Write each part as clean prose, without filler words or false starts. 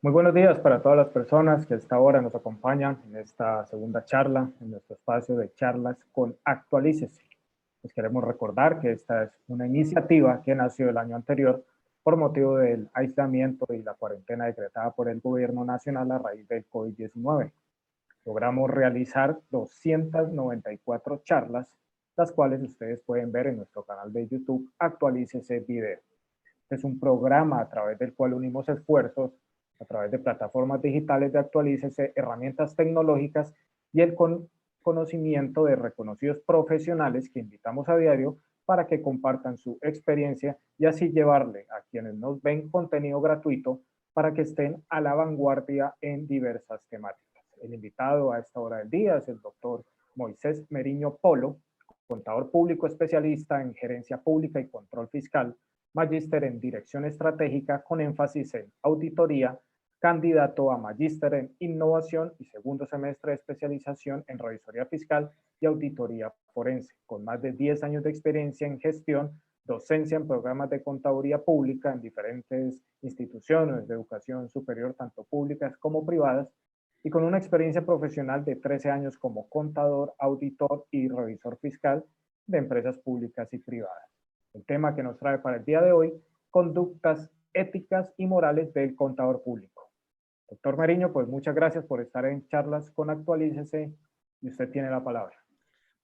Muy buenos días para todas las personas que a esta hora nos acompañan en esta segunda charla, en nuestro espacio de charlas con Actualícese. Les queremos recordar que esta es una iniciativa que nació el año anterior por motivo del aislamiento y la cuarentena decretada por el gobierno nacional a raíz del COVID-19. Logramos realizar 294 charlas, las cuales ustedes pueden ver en nuestro canal de YouTube Actualícese Video. Es un programa a través del cual unimos esfuerzos a través de plataformas digitales de Actualícese, herramientas tecnológicas y el conocimiento de reconocidos profesionales que invitamos a diario para que compartan su experiencia y así llevarle a quienes nos ven contenido gratuito para que estén a la vanguardia en diversas temáticas. El invitado a esta hora del día es el doctor Moisés Meriño Polo, contador público especialista en gerencia pública y control fiscal, magíster en dirección estratégica con énfasis en auditoría, candidato a magíster en innovación y segundo semestre de especialización en revisoría fiscal y auditoría forense, con más de 10 años de experiencia en gestión, docencia en programas de contaduría pública en diferentes instituciones de educación superior, tanto públicas como privadas, y con una experiencia profesional de 13 años como contador, auditor y revisor fiscal de empresas públicas y privadas. El tema que nos trae para el día de hoy, conductas éticas y morales del contador público. Doctor Mariño, pues muchas gracias por estar en charlas con Actualícese y usted tiene la palabra.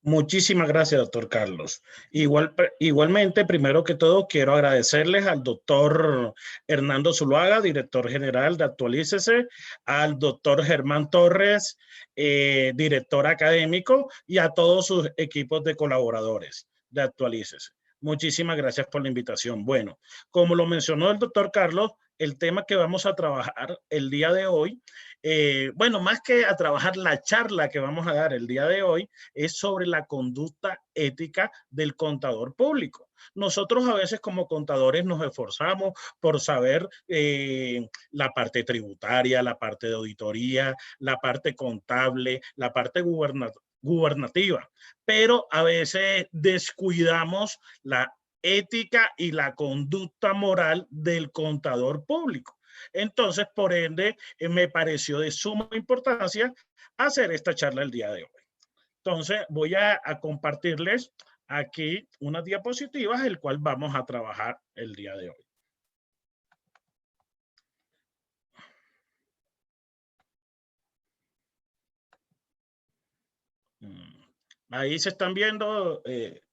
Muchísimas gracias, doctor Carlos. Igualmente, primero que todo, quiero agradecerles al doctor Hernando Zuluaga, director general de Actualícese, al doctor Germán Torres, director académico, y a todos sus equipos de colaboradores de Actualícese. Muchísimas gracias por la invitación. Bueno, como lo mencionó el doctor Carlos, el tema que vamos a trabajar el día de hoy, bueno, más que a trabajar la charla que vamos a dar el día de hoy, es sobre la conducta ética del contador público. Nosotros a veces como contadores nos esforzamos por saber la parte tributaria, la parte de auditoría, la parte contable, la parte gubernativa, pero a veces descuidamos la ética y la conducta moral del contador público. Entonces, por ende, me pareció de suma importancia hacer esta charla el día de hoy. Entonces, voy a compartirles aquí unas diapositivas, el cual vamos a trabajar el día de hoy. Ahí se están viendo,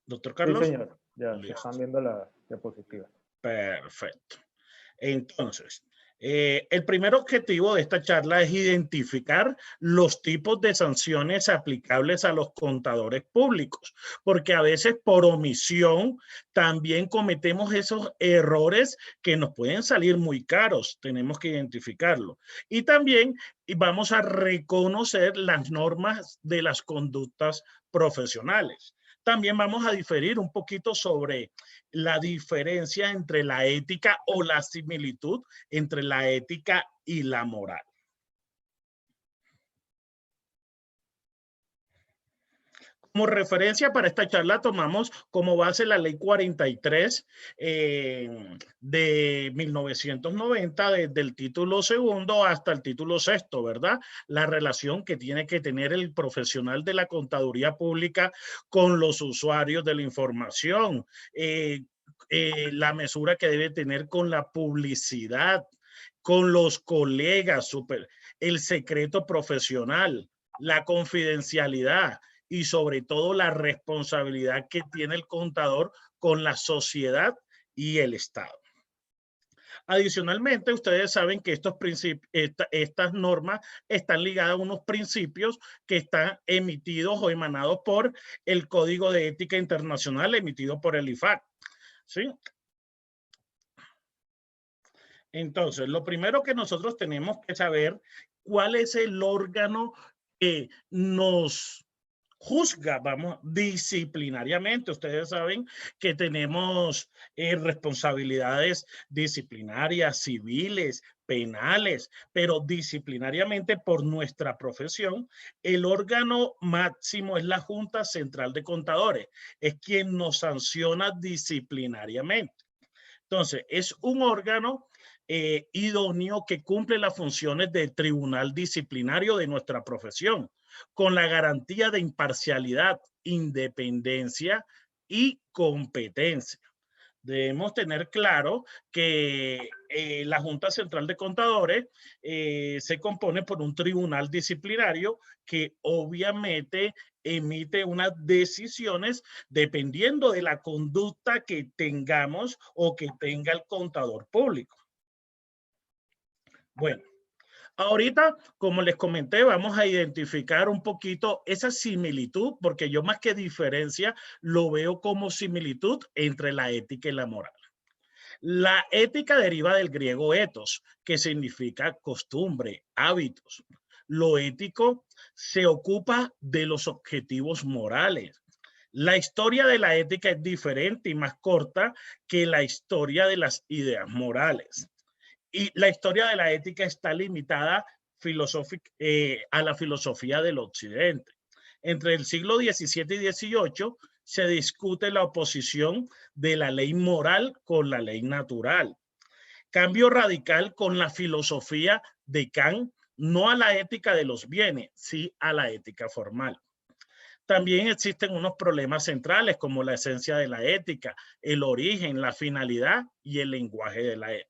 doctor Sí, Carlos. señor, ya se están viendo las diapositivas. Perfecto. Entonces, el primer objetivo de esta charla es identificar los tipos de sanciones aplicables a los contadores públicos, porque a veces por omisión también cometemos esos errores que nos pueden salir muy caros. Tenemos que identificarlo. Y también vamos a reconocer las normas de las conductas profesionales. También vamos a diferir un poquito sobre la diferencia entre la ética o la similitud entre la ética y la moral. Como referencia para esta charla tomamos como base la ley 43 de 1990, desde el título segundo hasta el título sexto, ¿verdad? La relación que tiene que tener el profesional de la contaduría pública con los usuarios de la información, la mesura que debe tener con la publicidad, con los colegas, el secreto profesional, la confidencialidad, y sobre todo la responsabilidad que tiene el contador con la sociedad y el Estado. Adicionalmente, ustedes saben que estas normas están ligadas a unos principios que están emitidos o emanados por el Código de Ética Internacional emitido por el IFAC. ¿Sí? Entonces, lo primero que nosotros tenemos que saber cuál es el órgano que nos juzga, vamos, disciplinariamente. Ustedes saben que tenemos responsabilidades disciplinarias, civiles, penales, pero disciplinariamente por nuestra profesión, el órgano máximo es la Junta Central de Contadores, es quien nos sanciona disciplinariamente. Entonces, es un órgano idóneo que cumple las funciones del tribunal disciplinario de nuestra profesión, con la garantía de imparcialidad, independencia y competencia. Debemos tener claro que la Junta Central de Contadores se compone por un tribunal disciplinario que obviamente emite unas decisiones dependiendo de la conducta que tengamos o que tenga el contador público. Bueno, ahorita, como les comenté, vamos a identificar un poquito esa similitud, porque yo más que diferencia lo veo como similitud entre la ética y la moral. La ética deriva del griego ethos, que significa costumbre, hábitos. Lo ético se ocupa de los objetivos morales. La historia de la ética es diferente y más corta que la historia de las ideas morales. Y la historia de la ética está limitada a la filosofía del occidente. Entre el siglo XVII y XVIII se discute la oposición de la ley moral con la ley natural. Cambio radical con la filosofía de Kant, no a la ética de los bienes, sí a la ética formal. También existen unos problemas centrales como la esencia de la ética, el origen, la finalidad y el lenguaje de la ética.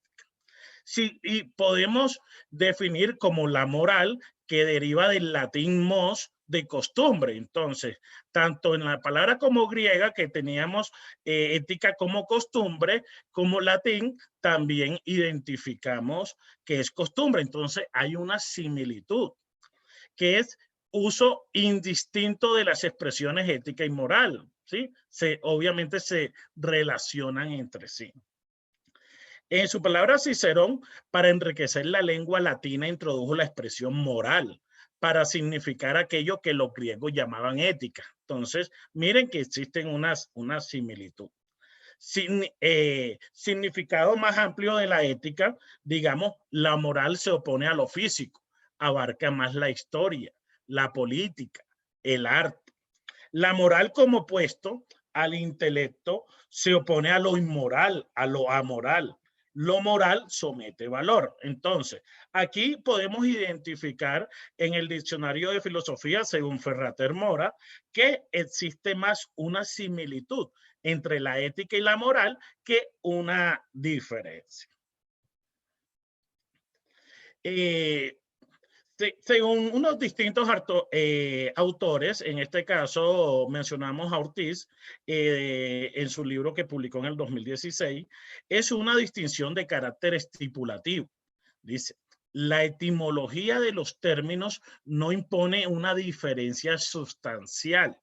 Sí, y podemos definir como la moral, que deriva del latín mos, de costumbre. Entonces, tanto en la palabra como griega, que teníamos ética como costumbre, como latín, también identificamos que es costumbre. Entonces, hay una similitud, que es uso indistinto de las expresiones ética y moral, ¿sí? Obviamente se relacionan entre sí. En su palabra, Cicerón, para enriquecer la lengua latina, introdujo la expresión moral para significar aquello que los griegos llamaban ética. Entonces, miren que existen una similitud. Significado más amplio de la ética, digamos, la moral se opone a lo físico, abarca más la historia, la política, el arte. La moral como opuesto al intelecto se opone a lo inmoral, a lo amoral. Lo moral somete valor. Entonces, aquí podemos identificar en el diccionario de filosofía, según Ferrater Mora, que existe más una similitud entre la ética y la moral que una diferencia. Según unos distintos autores, en este caso mencionamos a Ortiz en su libro que publicó en el 2016, es una distinción de carácter estipulativo. Dice, la etimología de los términos no impone una diferencia sustancial.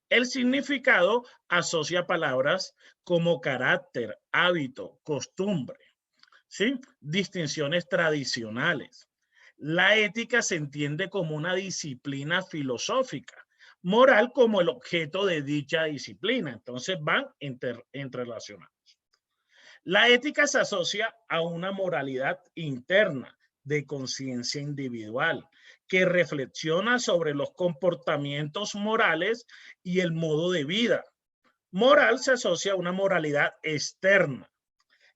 El significado asocia palabras como carácter, hábito, costumbre, ¿sí? Distinciones tradicionales. La ética se entiende como una disciplina filosófica, moral como el objeto de dicha disciplina. Entonces van entrerelacionados. La ética se asocia a una moralidad interna de conciencia individual que reflexiona sobre los comportamientos morales y el modo de vida. Moral se asocia a una moralidad externa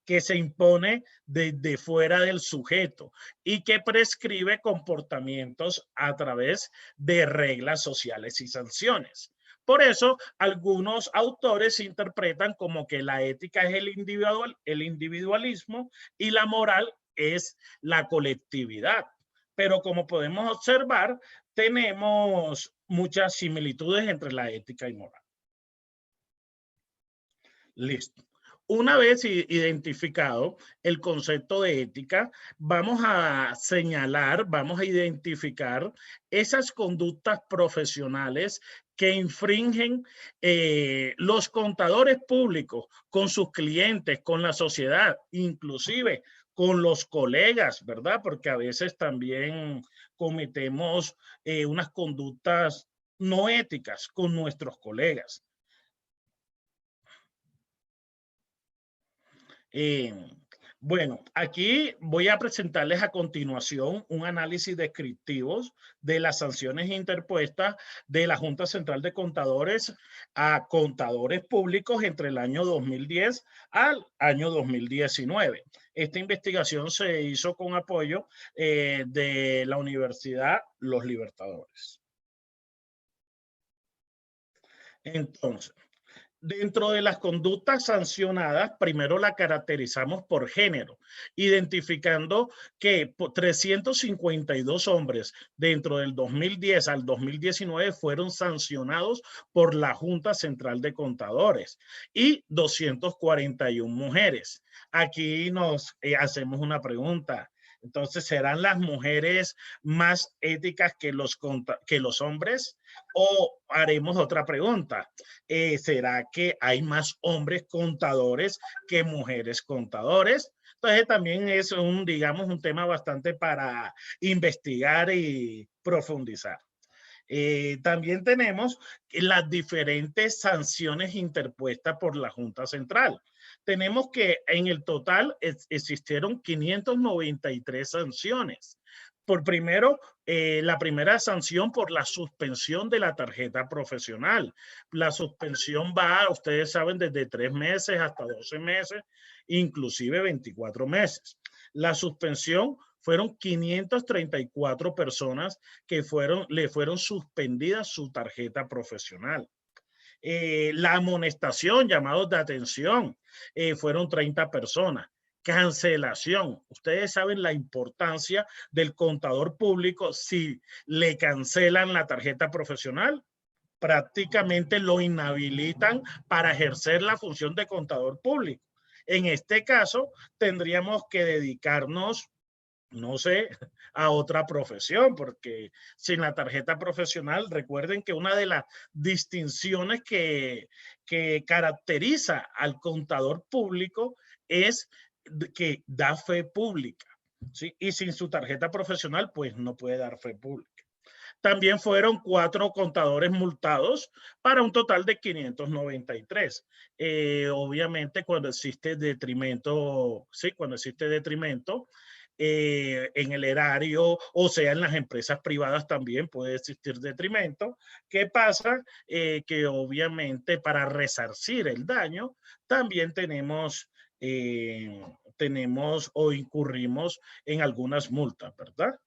que se impone desde fuera del sujeto y que prescribe comportamientos a través de reglas sociales y sanciones. Por eso, algunos autores interpretan como que la ética es el individualismo y la moral es la colectividad. Pero como podemos observar, tenemos muchas similitudes entre la ética y moral. Listo. Una vez identificado el concepto de ética, vamos a señalar, vamos a identificar esas conductas profesionales que infringen los contadores públicos con sus clientes, con la sociedad, inclusive con los colegas, ¿verdad? Porque a veces también cometemos unas conductas no éticas con nuestros colegas. Bueno, aquí voy a presentarles a continuación un análisis descriptivo de las sanciones interpuestas de la Junta Central de Contadores a contadores públicos entre el año 2010 al año 2019. Esta investigación se hizo con apoyo de la Universidad Los Libertadores. Entonces, dentro de las conductas sancionadas, primero la caracterizamos por género, identificando que 352 hombres dentro del 2010 al 2019 fueron sancionados por la Junta Central de Contadores y 241 mujeres. Aquí nos hacemos una pregunta. Entonces, ¿serán las mujeres más éticas que los hombres? ¿O haremos otra pregunta? ¿Será que hay más hombres contadores que mujeres contadores? Entonces también es digamos, un tema bastante para investigar y profundizar. También tenemos las diferentes sanciones interpuestas por la Junta Central. Tenemos que en el total existieron 593 sanciones. La primera sanción por la suspensión de la tarjeta profesional. La suspensión va, ustedes saben, desde 3 meses hasta 12 meses, inclusive 24 meses. La suspensión fueron 534 personas que le fueron suspendidas su tarjeta profesional. La amonestación, llamados de atención, fueron 30 personas. Cancelación. Ustedes saben la importancia del contador público. Si le cancelan la tarjeta profesional, prácticamente lo inhabilitan para ejercer la función de contador público. En este caso, tendríamos que dedicarnos, no sé, a otra profesión, porque sin la tarjeta profesional, recuerden que una de las distinciones que caracteriza al contador público es que da fe pública, ¿sí? Y sin su tarjeta profesional, pues no puede dar fe pública. También fueron 4 contadores multados para un total de 593. Obviamente, cuando existe detrimento, sí, cuando existe detrimento, en el erario, o sea, en las empresas privadas también puede existir detrimento. ¿Qué pasa? Que obviamente para resarcir el daño también tenemos o incurrimos en algunas multas, ¿verdad?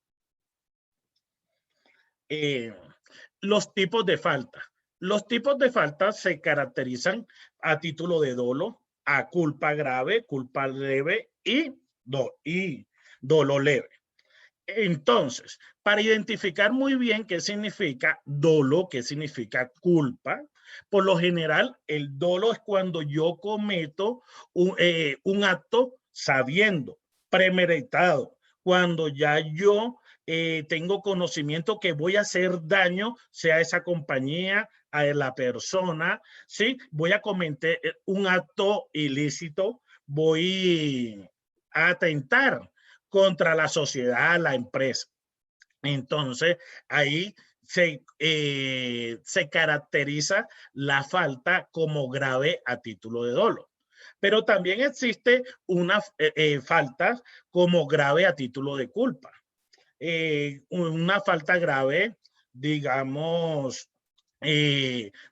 Los tipos de falta. Los tipos de falta se caracterizan a título de dolo, a culpa grave, culpa leve y dolo leve. Entonces, para identificar muy bien qué significa dolo, qué significa culpa, por lo general, el dolo es cuando yo cometo un acto sabiendo, premeditado, cuando ya yo tengo conocimiento que voy a hacer daño, sea esa compañía, a la persona, ¿sí? Voy a cometer un acto ilícito, voy a atentar contra la sociedad, la empresa. Entonces, ahí se caracteriza la falta como grave a título de dolo. Pero también existe una falta como grave a título de culpa. Una falta grave, digamos,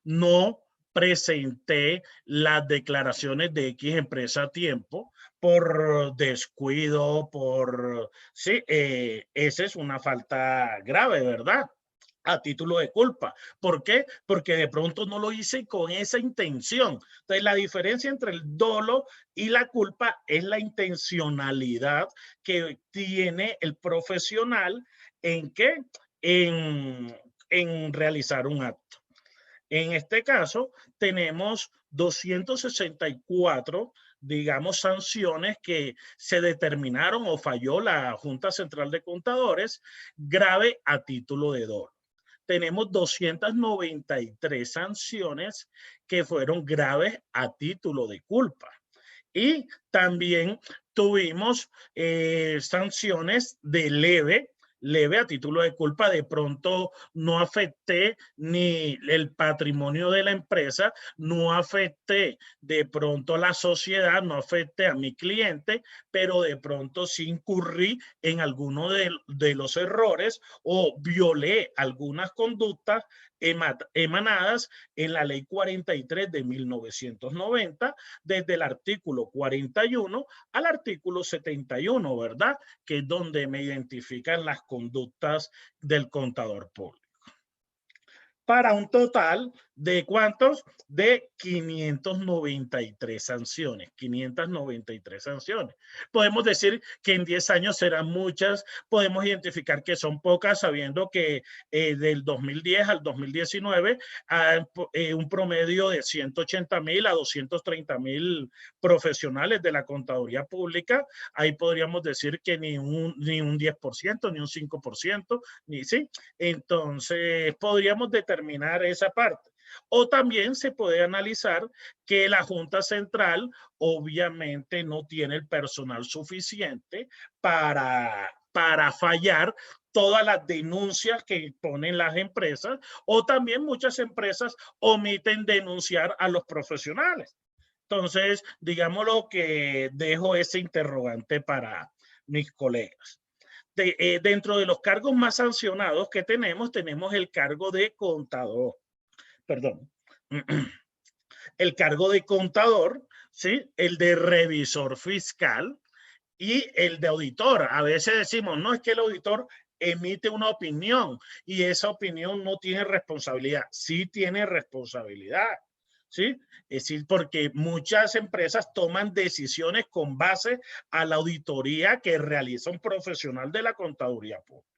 no presenté las declaraciones de X empresa a tiempo por descuido, sí, esa es una falta grave, ¿verdad? A título de culpa. ¿Por qué? Porque de pronto no lo hice con esa intención. Entonces, la diferencia entre el dolo y la culpa es la intencionalidad que tiene el profesional en qué, en realizar un acto. En este caso, tenemos 264, digamos, sanciones que se determinaron o falló la Junta Central de Contadores grave a título de dolo. Tenemos 293 sanciones que fueron graves a título de culpa. Y también tuvimos sanciones de leve a título de culpa. De pronto no afecté ni el patrimonio de la empresa, no afecté de pronto a la sociedad, no afecté a mi cliente, pero de pronto sí incurrí en alguno de los errores o violé algunas conductas emanadas en la Ley 43 de 1990, desde el artículo 41 al artículo 71, ¿verdad? Que es donde me identifican las conductas del contador público. Para un total de ¿cuántos? De 593 sanciones, 593 sanciones. Podemos decir que en 10 años serán muchas, podemos identificar que son pocas, sabiendo que del 2010 al 2019 hay un promedio de 180,000 a 230,000 profesionales de la contaduría pública. Ahí podríamos decir que ni un 10%, ni un 5%, ni sí. Entonces, podríamos determinar esa parte. O también se puede analizar que la Junta Central obviamente no tiene el personal suficiente para fallar todas las denuncias que ponen las empresas, o también muchas empresas omiten denunciar a los profesionales. Entonces, digámoslo que dejo ese interrogante para mis colegas. Dentro de los cargos más sancionados que tenemos el cargo de contador. Perdón. El cargo de contador, ¿sí? El de revisor fiscal y el de auditor. A veces decimos, no, es que el auditor emite una opinión y esa opinión no tiene responsabilidad. Sí tiene responsabilidad. ¿Sí? Es decir, porque muchas empresas toman decisiones con base a la auditoría que realiza un profesional de la contaduría pública.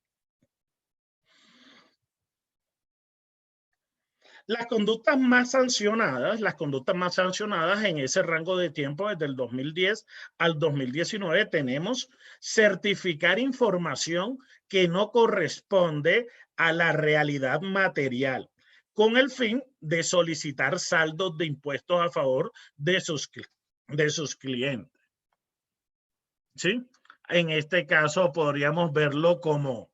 Las conductas más sancionadas en ese rango de tiempo desde el 2010 al 2019 tenemos certificar información que no corresponde a la realidad material, con el fin de solicitar saldos de impuestos a favor de sus clientes. ¿Sí? En este caso podríamos verlo como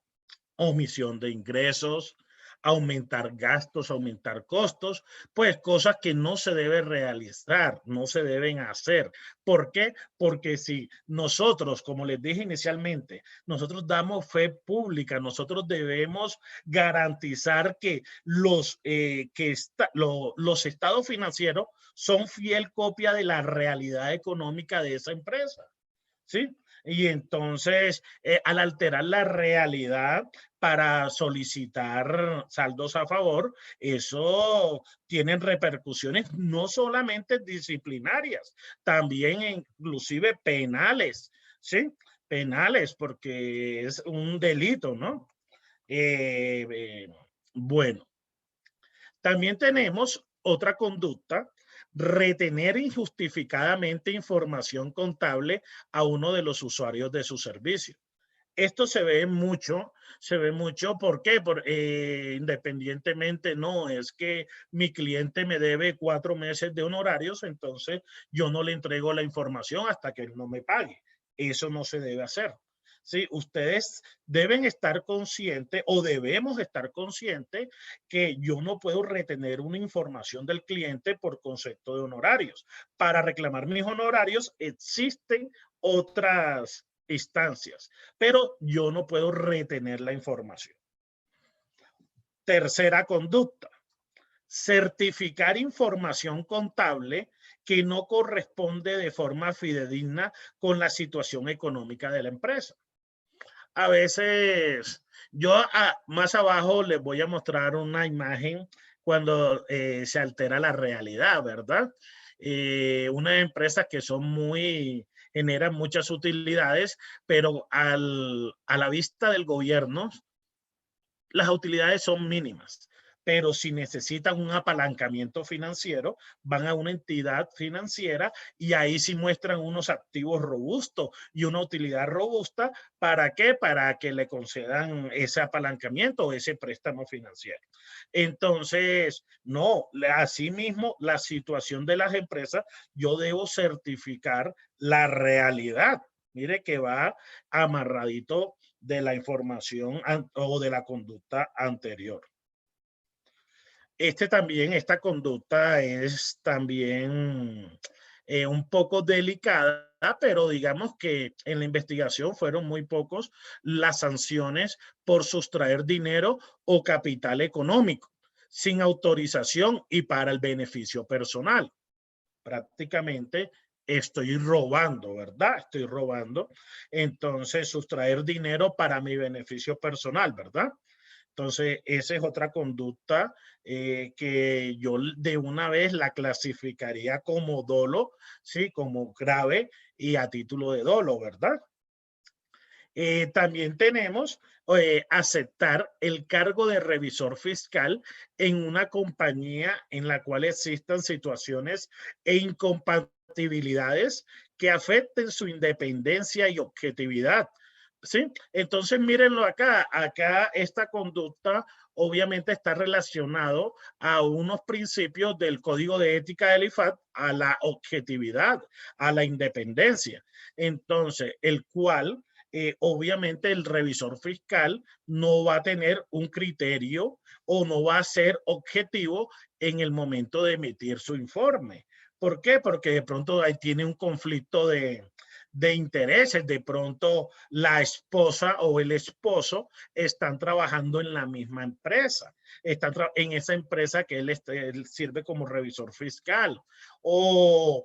omisión de ingresos, aumentar gastos, aumentar costos, pues cosas que no se deben realizar, no se deben hacer. ¿Por qué? Porque si nosotros, como les dije inicialmente, nosotros damos fe pública, nosotros debemos garantizar que los estados financieros son fiel copia de la realidad económica de esa empresa. ¿Sí? Y entonces, al alterar la realidad para solicitar saldos a favor, eso tiene repercusiones no solamente disciplinarias, también inclusive penales, ¿sí? Penales, porque es un delito, ¿no? Bueno, también tenemos otra conducta: retener injustificadamente información contable a uno de los usuarios de su servicio. Esto se ve mucho, ¿por qué? Independientemente, no, es que mi cliente me debe 4 meses de honorarios, entonces yo no le entrego la información hasta que él no me pague. Eso no se debe hacer. ¿Sí? Ustedes deben estar conscientes o debemos estar conscientes que yo no puedo retener una información del cliente por concepto de honorarios. Para reclamar mis honorarios existen otras instancias, pero yo no puedo retener la información. Tercera conducta: certificar información contable que no corresponde de forma fidedigna con la situación económica de la empresa. A veces, yo más abajo les voy a mostrar una imagen cuando se altera la realidad, ¿verdad? Unas empresas que son generan muchas utilidades, pero a la vista del gobierno, las utilidades son mínimas. Pero si necesitan un apalancamiento financiero, van a una entidad financiera y ahí sí muestran unos activos robustos y una utilidad robusta. ¿Para qué? Para que le concedan ese apalancamiento o ese préstamo financiero. Entonces, no, asimismo, la situación de las empresas, yo debo certificar la realidad. Mire que va amarradito de la información o de la conducta anterior. Esta conducta es también un poco delicada, pero digamos que en la investigación fueron muy pocos las sanciones por sustraer dinero o capital económico, sin autorización y para el beneficio personal. Prácticamente estoy robando, ¿verdad? Estoy robando. Entonces, sustraer dinero para mi beneficio personal, ¿verdad? Entonces, esa es otra conducta que yo de una vez la clasificaría como dolo, ¿sí? Como grave y a título de dolo, ¿verdad? También tenemos aceptar el cargo de revisor fiscal en una compañía en la cual existan situaciones e incompatibilidades que afecten su independencia y objetividad. ¿Sí? Entonces, mírenlo acá. Acá esta conducta obviamente está relacionado a unos principios del Código de Ética del IFAT, a la objetividad, a la independencia. Entonces, el cual obviamente el revisor fiscal no va a tener un criterio o no va a ser objetivo en el momento de emitir su informe. ¿Por qué? Porque de pronto ahí tiene un conflicto de intereses, de pronto la esposa o el esposo están trabajando en la misma empresa, están en esa empresa que él sirve como revisor fiscal, o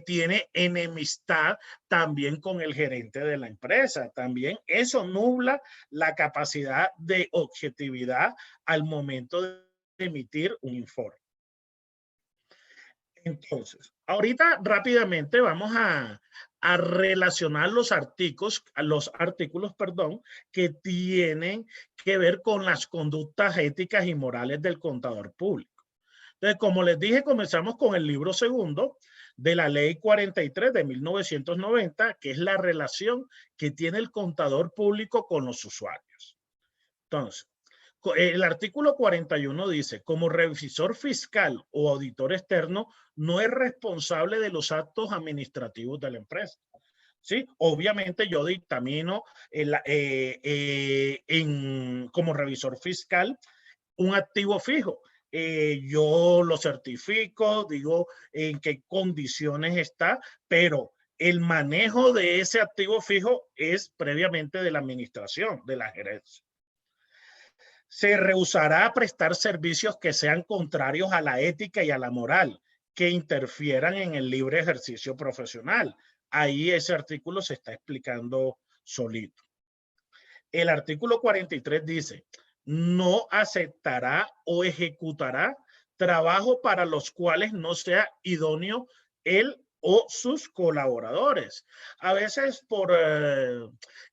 tiene enemistad también con el gerente de la empresa. También eso nubla la capacidad de objetividad al momento de emitir un informe. Entonces, ahorita rápidamente vamos a relacionar los artículos, perdón, que tienen que ver con las conductas éticas y morales del contador público. Entonces, como les dije, comenzamos con el libro segundo de la Ley 43 de 1990, que es la relación que tiene el contador público con los usuarios. Entonces, el artículo 41 dice, como revisor fiscal o auditor externo, no es responsable de los actos administrativos de la empresa. ¿Sí? Obviamente yo dictamino como revisor fiscal un activo fijo. Yo lo certifico, digo en qué condiciones está, pero el manejo de ese activo fijo es previamente de la administración, de la gerencia. Se rehusará a prestar servicios que sean contrarios a la ética y a la moral, que interfieran en el libre ejercicio profesional. Ahí ese artículo se está explicando solito. El artículo 43 dice, no aceptará o ejecutará trabajo para los cuales no sea idóneo él o sus colaboradores. A veces por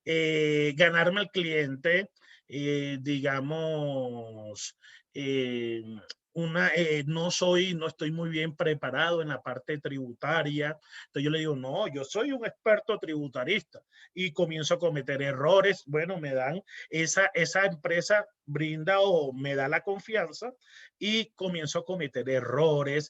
ganarme al cliente, digamos, no estoy muy bien preparado en la parte tributaria. Entonces yo le digo, no, yo soy un experto tributarista y comienzo a cometer errores. Bueno, esa empresa brinda o me da la confianza y comienzo a cometer errores,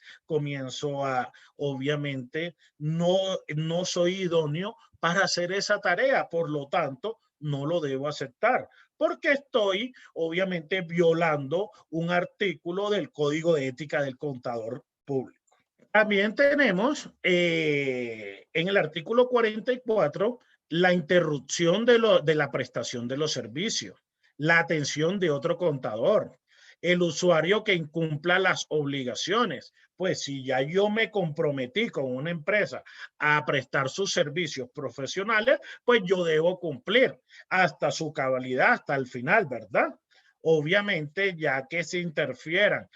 obviamente, no soy idóneo para hacer esa tarea, por lo tanto, no lo debo aceptar, porque estoy obviamente violando un artículo del Código de Ética del Contador Público. También tenemos en el artículo 44 la interrupción de la prestación de los servicios, la atención de otro contador, el usuario que incumpla las obligaciones. Pues si ya yo me comprometí con una empresa a prestar sus servicios profesionales, pues yo debo cumplir hasta su cabalidad, hasta el final, ¿verdad? Obviamente, ya que se interfieran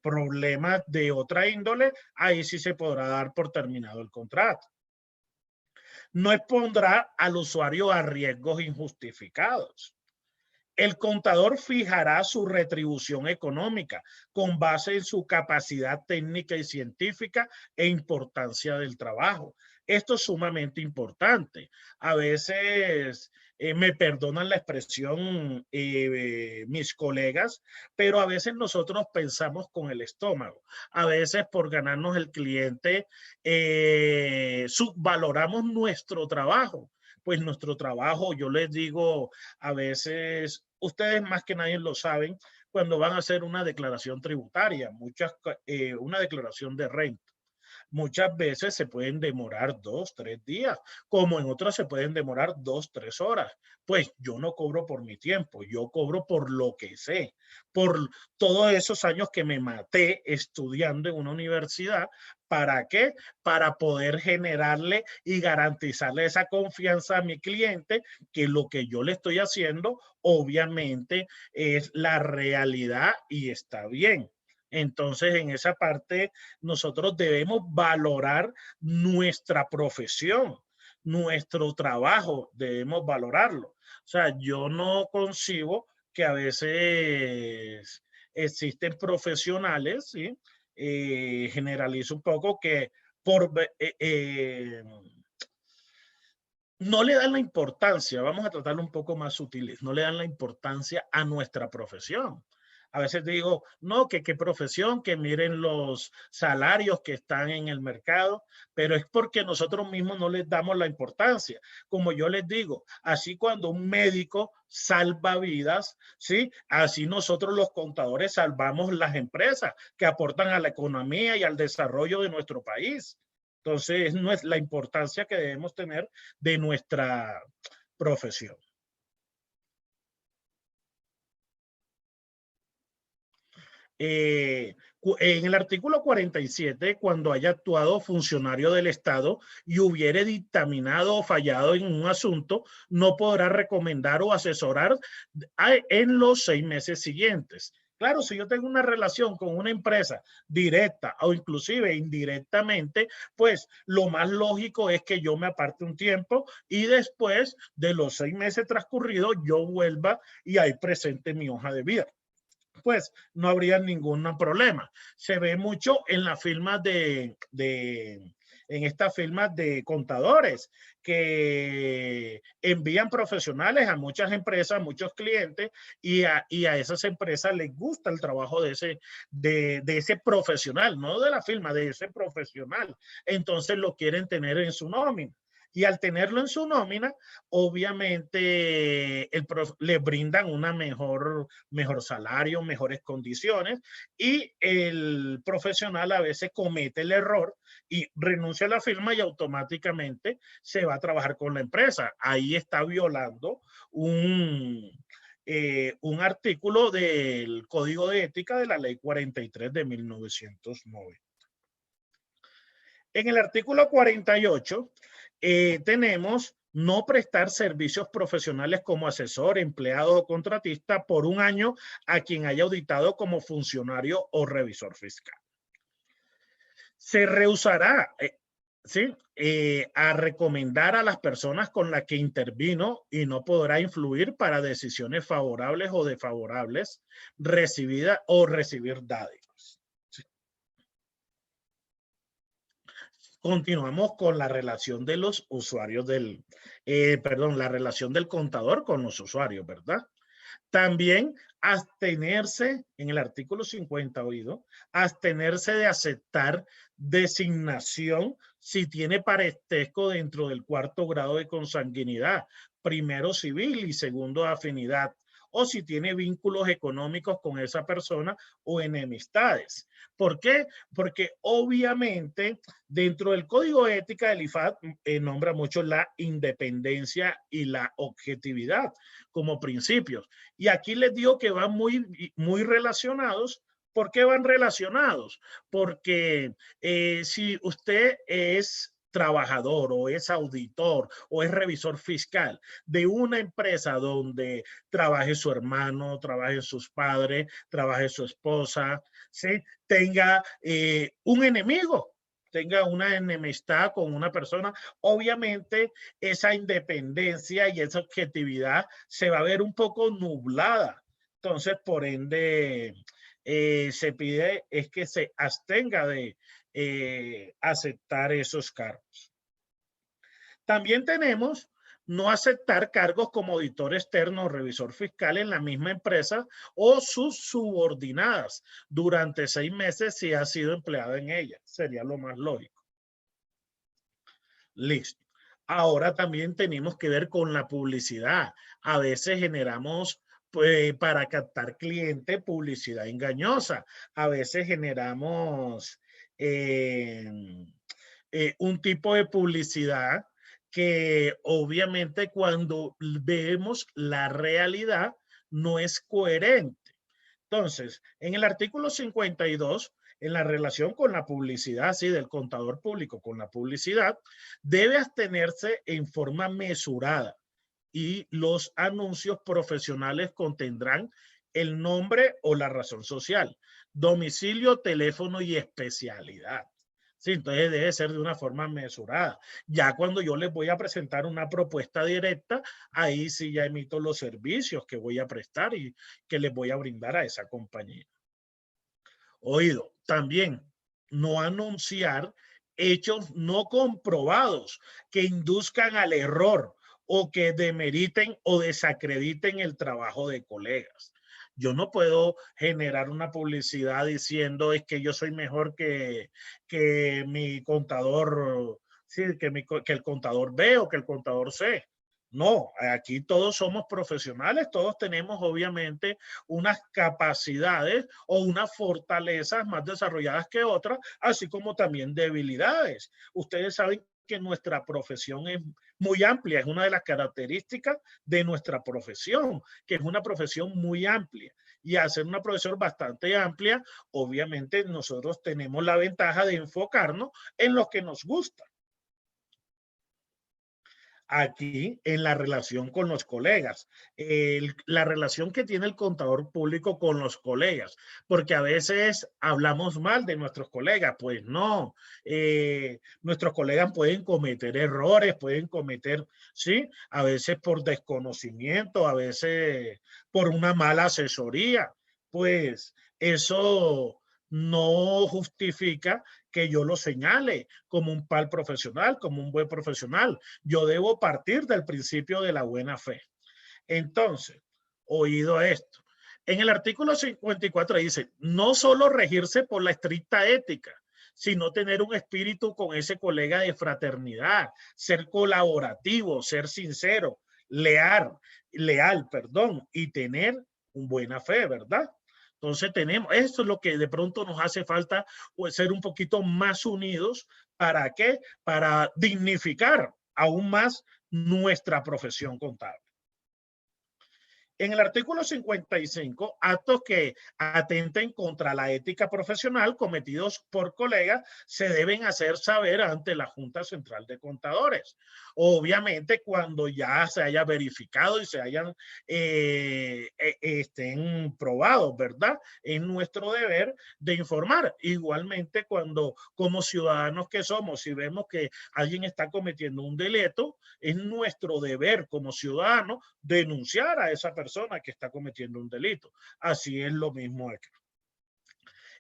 problemas de otra índole, ahí sí se podrá dar por terminado el contrato. No expondrá al usuario a riesgos injustificados. El contador fijará su retribución económica con base en su capacidad técnica y científica e importancia del trabajo. Esto es sumamente importante. A veces me perdonan la expresión mis colegas, pero a veces nosotros pensamos con el estómago. A veces por ganarnos el cliente subvaloramos nuestro trabajo. Pues nuestro trabajo, yo les digo, a veces, ustedes más que nadie lo saben, cuando van a hacer una declaración tributaria, una declaración de renta. muchas veces se pueden demorar 2, 3 días, como en otras se pueden demorar 2, 3 horas. Pues yo no cobro por mi tiempo, yo cobro por lo que sé, por todos esos años que me maté estudiando en una universidad. ¿Para qué? Para poder generarle y garantizarle esa confianza a mi cliente que lo que yo le estoy haciendo obviamente es la realidad y está bien. Entonces, en esa parte, nosotros debemos valorar nuestra profesión, nuestro trabajo, debemos valorarlo. O sea, yo no concibo que a veces existen profesionales, ¿sí? Generalizo un poco que por no le dan la importancia, vamos a tratarlo un poco más sutiles, no le dan la importancia a nuestra profesión. A veces digo, no, que qué profesión, que miren los salarios que están en el mercado, pero es porque nosotros mismos no les damos la importancia. Como yo les digo, así cuando un médico salva vidas, ¿sí? Así nosotros los contadores salvamos las empresas que aportan a la economía y al desarrollo de nuestro país. Entonces, no es la importancia que debemos tener de nuestra profesión. En el artículo 47, cuando haya actuado funcionario del Estado y hubiere dictaminado o fallado en un asunto, no podrá recomendar o asesorar en los 6 meses siguientes. Claro, si yo tengo una relación con una empresa directa o inclusive indirectamente, pues lo más lógico es que yo me aparte un tiempo y después de los 6 meses transcurridos yo vuelva y ahí presente mi hoja de vida. Pues no habría ningún problema. Se ve mucho en las firmas en estas firmas de contadores que envían profesionales a muchas empresas, a muchos clientes, y a esas empresas les gusta el trabajo de ese profesional, no de la firma, de ese profesional. Entonces lo quieren tener en su nómina. Y al tenerlo en su nómina, obviamente le brindan una mejor salario, mejores condiciones, y el profesional a veces comete el error y renuncia a la firma y automáticamente se va a trabajar con la empresa. Ahí está violando un artículo del Código de Ética de la Ley 43 de 1990. En el artículo 48 tenemos no prestar servicios profesionales como asesor, empleado o contratista por un año a quien haya auditado como funcionario o revisor fiscal. Se rehusará ¿sí? A recomendar a las personas con las que intervino y no podrá influir para decisiones favorables o desfavorables recibidas o recibir dádivas. Continuamos con la relación de los usuarios la relación del contador con los usuarios, ¿verdad? También abstenerse, en el artículo 50, oído, abstenerse de aceptar designación si tiene parentesco dentro del 4º grado de consanguinidad, primero civil y segundo afinidad, o si tiene vínculos económicos con esa persona o enemistades. ¿Por qué? Porque obviamente dentro del Código de Ética del IFAD nombra mucho la independencia y la objetividad como principios. Y aquí les digo que van muy relacionados. ¿Por qué van relacionados? Porque si usted es trabajador o es auditor o es revisor fiscal de una empresa donde trabaje su hermano, trabaje sus padres, trabaje su esposa, ¿sí? Tenga un enemigo, tenga una enemistad con una persona, obviamente esa independencia y esa objetividad se va a ver un poco nublada. Entonces, por ende, se pide es que se abstenga de aceptar esos cargos. También tenemos no aceptar cargos como auditor externo o revisor fiscal en la misma empresa o sus subordinadas durante 6 meses si ha sido empleado en ella. Sería lo más lógico. Listo. Ahora también tenemos que ver con la publicidad. A veces generamos para captar cliente publicidad engañosa. A veces generamos un tipo de publicidad que obviamente cuando vemos la realidad no es coherente. Entonces, en el artículo 52, en la relación con la publicidad, sí, del contador público con la publicidad, debe abstenerse en forma mesurada y los anuncios profesionales contendrán el nombre o la razón social, domicilio, teléfono y especialidad. Sí, entonces debe ser de una forma mesurada. Ya cuando yo les voy a presentar una propuesta directa, ahí sí ya emito los servicios que voy a prestar y que les voy a brindar a esa compañía. Oído, también no anunciar hechos no comprobados que induzcan al error o que demeriten o desacrediten el trabajo de colegas. Yo no puedo generar una publicidad diciendo es que yo soy mejor que mi contador, sí, que el contador B o que el contador C. No, aquí todos somos profesionales, todos tenemos obviamente unas capacidades o unas fortalezas más desarrolladas que otras, así como también debilidades. Ustedes saben que nuestra profesión es muy amplia, es una de las características de nuestra profesión, que es una profesión muy amplia. Y al ser una profesión bastante amplia, obviamente nosotros tenemos la ventaja de enfocarnos en lo que nos gusta. Aquí en la relación con los colegas, la relación que tiene el contador público con los colegas, porque a veces hablamos mal de nuestros colegas, pues no, nuestros colegas pueden cometer errores, pueden cometer, sí, a veces por desconocimiento, a veces por una mala asesoría, pues eso no justifica que yo lo señale como un mal profesional, como un buen profesional. Yo debo partir del principio de la buena fe. Entonces, oído esto, en el artículo 54 dice, no solo regirse por la estricta ética, sino tener un espíritu con ese colega de fraternidad, ser colaborativo, ser sincero, leal, perdón, y tener una buena fe, ¿verdad? Entonces tenemos, esto es lo que de pronto nos hace falta, pues ser un poquito más unidos. ¿Para qué? Para dignificar aún más nuestra profesión contable. En el artículo 55, actos que atenten contra la ética profesional cometidos por colegas se deben hacer saber ante la Junta Central de Contadores. Obviamente, cuando ya se haya verificado y se hayan estén probados, ¿verdad? Es nuestro deber de informar. Igualmente, cuando como ciudadanos que somos, si vemos que alguien está cometiendo un delito, es nuestro deber como ciudadanos denunciar a esa persona que está cometiendo un delito. Así es lo mismo acá.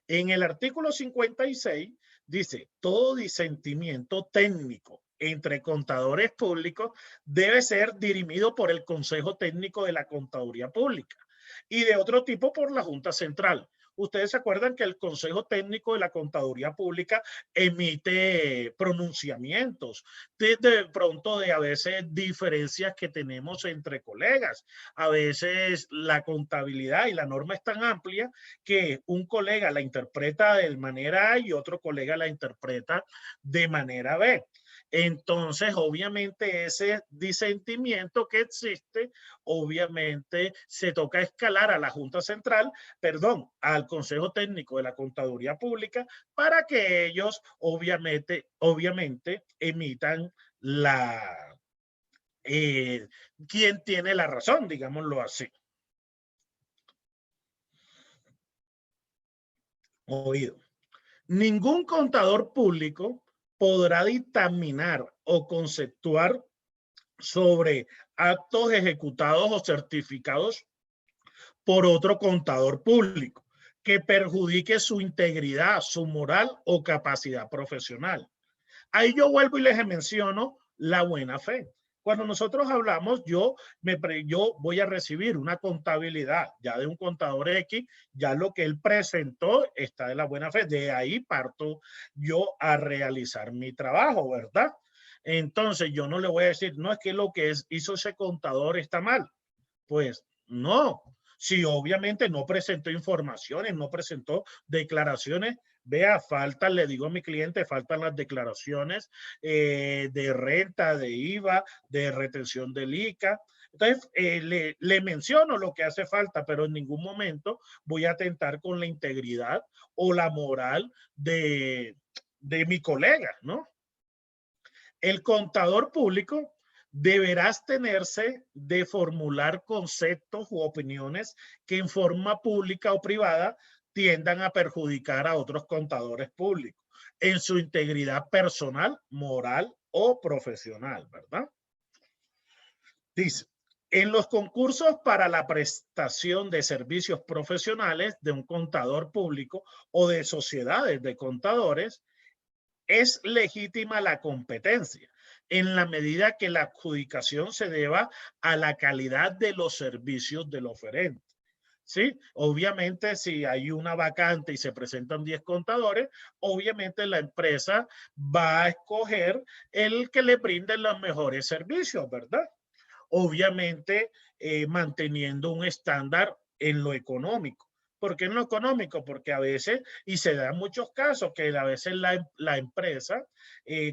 En el artículo 56 dice, todo disentimiento técnico entre contadores públicos debe ser dirimido por el Consejo Técnico de la Contaduría Pública y de otro tipo por la Junta Central. Ustedes se acuerdan que el Consejo Técnico de la Contaduría Pública emite pronunciamientos de pronto de a veces diferencias que tenemos entre colegas. A veces la contabilidad y la norma es tan amplia que un colega la interpreta de manera A y otro colega la interpreta de manera B. Entonces, obviamente, ese disentimiento que existe, obviamente, se toca escalar a la Junta Central, perdón, al Consejo Técnico de la Contaduría Pública, para que ellos, obviamente emitan la, quién tiene la razón, digámoslo así. Oído. Ningún contador público podrá dictaminar o conceptuar sobre actos ejecutados o certificados por otro contador público que perjudique su integridad, su moral o capacidad profesional. Ahí yo vuelvo y les menciono la buena fe. Cuando nosotros hablamos, yo voy a recibir una contabilidad ya de un contador X, ya lo que él presentó está de la buena fe. De ahí parto yo a realizar mi trabajo, ¿verdad? Entonces yo no le voy a decir, no, es que lo que hizo ese contador está mal. Pues no. Si obviamente no presentó informaciones, no presentó declaraciones, vea, faltan, le digo a mi cliente, faltan las declaraciones de renta, de IVA, de retención del ICA. Entonces, le menciono lo que hace falta, pero en ningún momento voy a atentar con la integridad o la moral de mi colega, ¿no? El contador público deberá abstenerse de formular conceptos u opiniones que en forma pública o privada tiendan a perjudicar a otros contadores públicos en su integridad personal, moral o profesional, ¿verdad? Dice, en los concursos para la prestación de servicios profesionales de un contador público o de sociedades de contadores, es legítima la competencia en la medida que la adjudicación se deba a la calidad de los servicios del oferente. ¿Sí? Obviamente, si hay una vacante y se presentan 10 contadores, obviamente la empresa va a escoger el que le brinde los mejores servicios, ¿verdad? Obviamente, manteniendo un estándar en lo económico. ¿Por qué en lo económico? Porque a veces, y se dan muchos casos, que a veces la empresa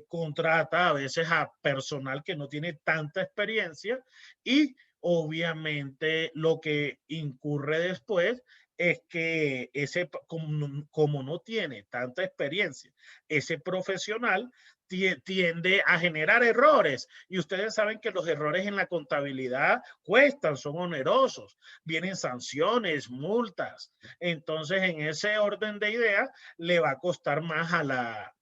contrata a veces a personal que no tiene tanta experiencia y obviamente lo que incurre después es que como no tiene tanta experiencia, ese profesional tiende a generar errores. Y ustedes saben que los errores en la contabilidad cuestan, son onerosos, vienen sanciones, multas. Entonces, en ese orden de ideas, le va a costar más a la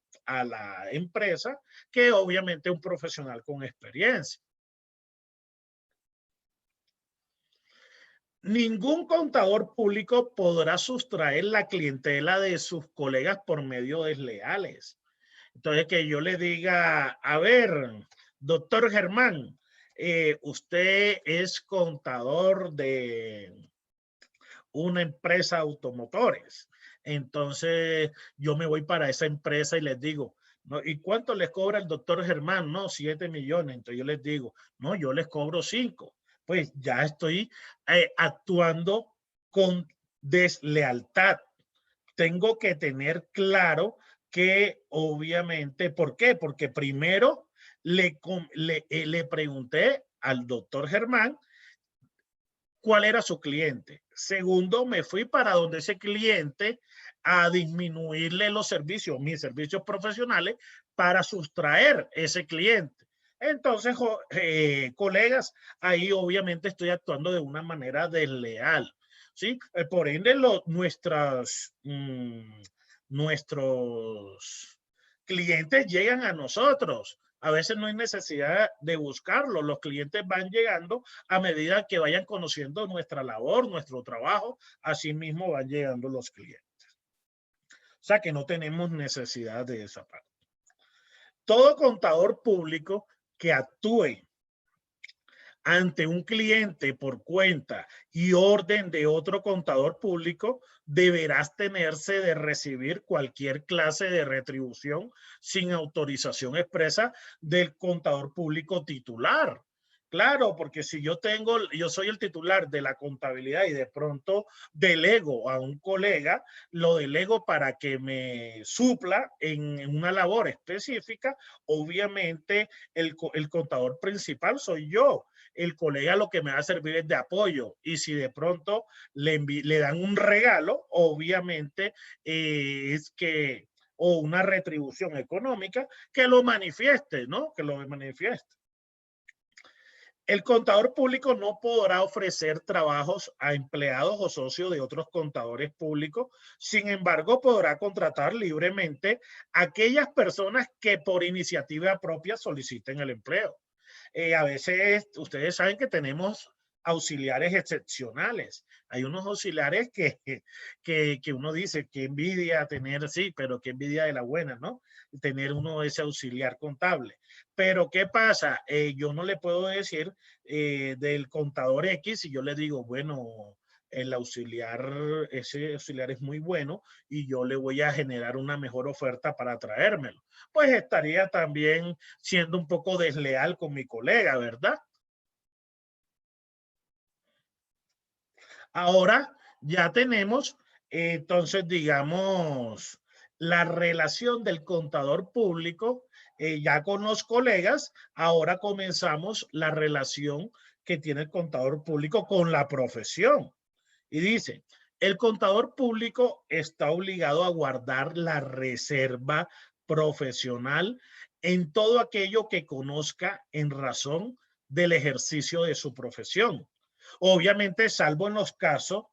empresa que obviamente un profesional con experiencia. Ningún contador público podrá sustraer la clientela de sus colegas por medios desleales. Entonces, que yo le diga, a ver, doctor Germán, usted es contador de una empresa automotores. Entonces, yo me voy para esa empresa y les digo, ¿no? ¿Y cuánto les cobra el doctor Germán? No, 7 millones. Entonces yo les digo, no, yo les cobro 5. Pues ya estoy actuando con deslealtad. Tengo que tener claro que obviamente, ¿por qué? Porque primero le pregunté al doctor Germán cuál era su cliente. Segundo, me fui para donde ese cliente a disminuirle los servicios, mis servicios profesionales, para sustraer ese cliente. Entonces, colegas, ahí obviamente estoy actuando de una manera desleal. ¿Sí? Por ende, nuestros clientes llegan a nosotros. A veces no hay necesidad de buscarlo. Los clientes van llegando a medida que vayan conociendo nuestra labor, nuestro trabajo. Así mismo van llegando los clientes. O sea que no tenemos necesidad de esa parte. Todo contador público que actúe ante un cliente por cuenta y orden de otro contador público, deberás tenerse de recibir cualquier clase de retribución sin autorización expresa del contador público titular. Claro, porque si yo soy el titular de la contabilidad y de pronto delego a un colega, lo delego para que me supla en una labor específica, obviamente el contador principal soy yo. El colega lo que me va a servir es de apoyo y si de pronto le dan un regalo, obviamente es que, o una retribución económica, que lo manifieste, ¿no? Que lo manifieste. El contador público no podrá ofrecer trabajos a empleados o socios de otros contadores públicos. Sin embargo, podrá contratar libremente a aquellas personas que por iniciativa propia soliciten el empleo. A veces ustedes saben que tenemos auxiliares excepcionales. Hay unos auxiliares que uno dice que envidia tener, sí, pero que envidia de la buena, ¿no? Tener uno ese auxiliar contable. Pero ¿qué pasa? Yo no le puedo decir del contador X y yo le digo, bueno, ese auxiliar es muy bueno y yo le voy a generar una mejor oferta para traérmelo. Pues estaría también siendo un poco desleal con mi colega, ¿verdad? Ahora ya tenemos, entonces, digamos, la relación del contador público, ya con los colegas, ahora comenzamos la relación que tiene el contador público con la profesión. Y dice, el contador público está obligado a guardar la reserva profesional en todo aquello que conozca en razón del ejercicio de su profesión. Obviamente, salvo en los casos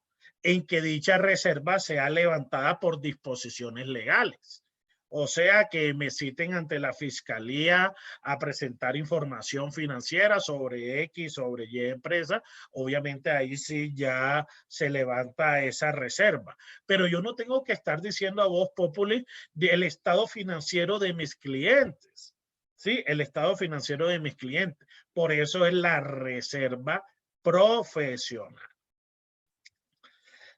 en que dicha reserva sea levantada por disposiciones legales. O sea, que me citen ante la fiscalía a presentar información financiera sobre X, sobre Y empresa, obviamente ahí sí ya se levanta esa reserva. Pero yo no tengo que estar diciendo a voz populi del estado financiero de mis clientes. Sí, el estado financiero de mis clientes. Por eso es la reserva profesional.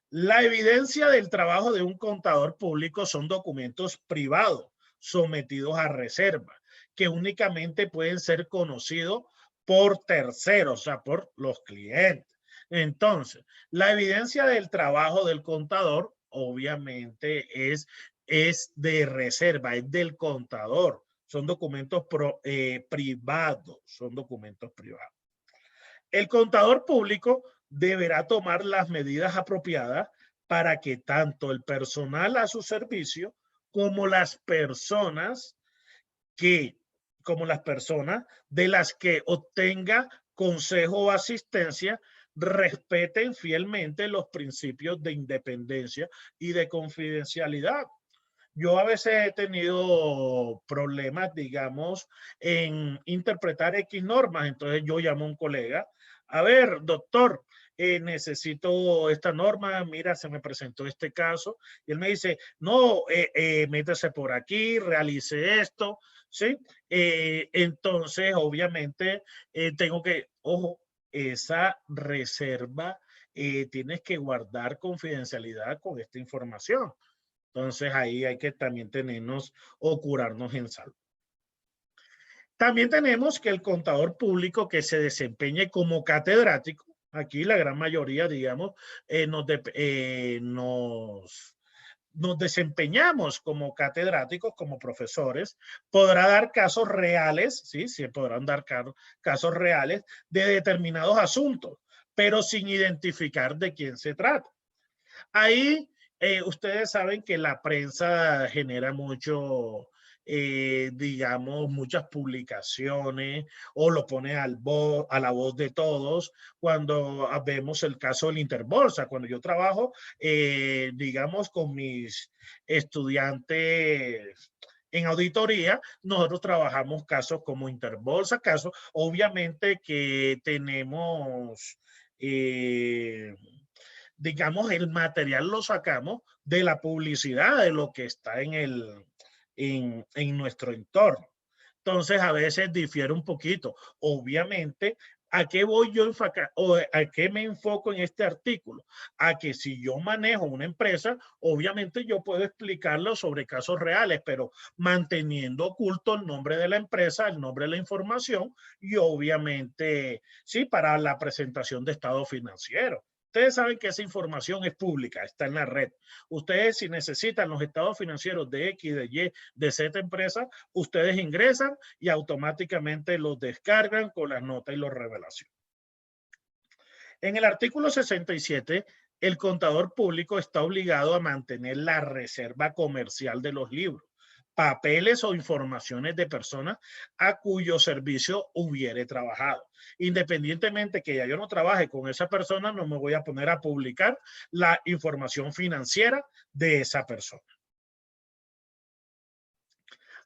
La evidencia del trabajo de un contador público son documentos privados sometidos a reserva, que únicamente pueden ser conocidos por terceros, o sea, por los clientes. Entonces, la evidencia del trabajo del contador obviamente es de reserva, es del contador. Son documentos privados, son documentos privados. El contador público deberá tomar las medidas apropiadas para que tanto el personal a su servicio como las personas de las que obtenga consejo o asistencia respeten fielmente los principios de independencia y de confidencialidad. Yo a veces he tenido problemas, digamos, en interpretar X normas. Entonces yo llamo a un colega, a ver, doctor, necesito esta norma, mira, se me presentó este caso. Y él me dice, no, métase por aquí, realice esto, ¿sí? Entonces, obviamente, tengo que, ojo, esa reserva, tienes que guardar confidencialidad con esta información. Entonces ahí hay que también tenernos o curarnos en salud. También tenemos que el contador público que se desempeñe como catedrático, aquí la gran mayoría, digamos, nos desempeñamos como catedráticos, como profesores, podrá dar casos reales, sí, sí podrán dar casos reales de determinados asuntos, pero sin identificar de quién se trata. Ahí ustedes saben que la prensa genera mucho, digamos, muchas publicaciones o lo pone a la voz de todos cuando vemos el caso del Interbolsa. Cuando yo trabajo, digamos, con mis estudiantes en auditoría, nosotros trabajamos casos como Interbolsa, casos obviamente que tenemos... digamos, el material lo sacamos de la publicidad, de lo que está en nuestro entorno. Entonces, a veces difiere un poquito. Obviamente, ¿a qué voy yo o a qué me enfoco en este artículo? A que si yo manejo una empresa, obviamente yo puedo explicarlo sobre casos reales, pero manteniendo oculto el nombre de la empresa, el nombre de la información y obviamente, sí, para la presentación de estado financiero. Ustedes saben que esa información es pública, está en la red. Ustedes, si necesitan los estados financieros de X, de Y, de Z empresa, ustedes ingresan y automáticamente los descargan con las notas y las revelaciones. En el artículo 67, el contador público está obligado a mantener la reserva comercial de los libros, papeles o informaciones de personas a cuyo servicio hubiere trabajado. Independientemente que ya yo no trabaje con esa persona, no me voy a poner a publicar la información financiera de esa persona.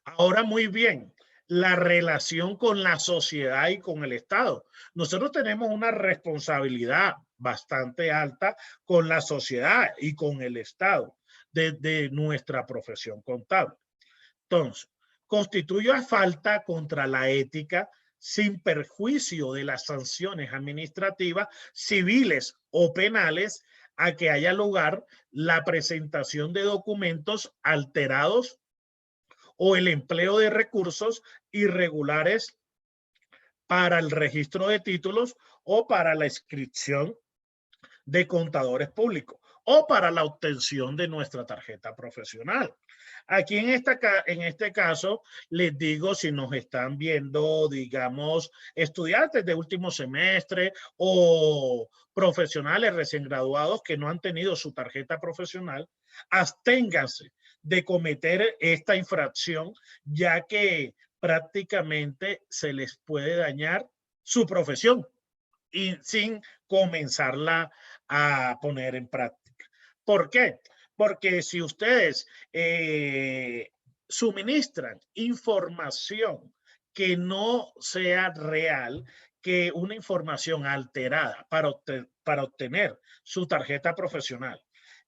Ahora, muy bien, la relación con la sociedad y con el Estado. Nosotros tenemos una responsabilidad bastante alta con la sociedad y con el Estado de nuestra profesión contable. Entonces, constituye falta contra la ética sin perjuicio de las sanciones administrativas, civiles o penales a que haya lugar la presentación de documentos alterados o el empleo de recursos irregulares para el registro de títulos o para la inscripción de contadores públicos. o para la obtención de nuestra tarjeta profesional. Aquí en este caso, les digo, si nos están viendo, digamos, estudiantes de último semestre o profesionales recién graduados que no han tenido su tarjeta profesional, absténganse de cometer esta infracción, ya que prácticamente se les puede dañar su profesión y sin comenzarla a poner en práctica. ¿Por qué? Porque si ustedes suministran información que no sea real, que una información alterada para obtener su tarjeta profesional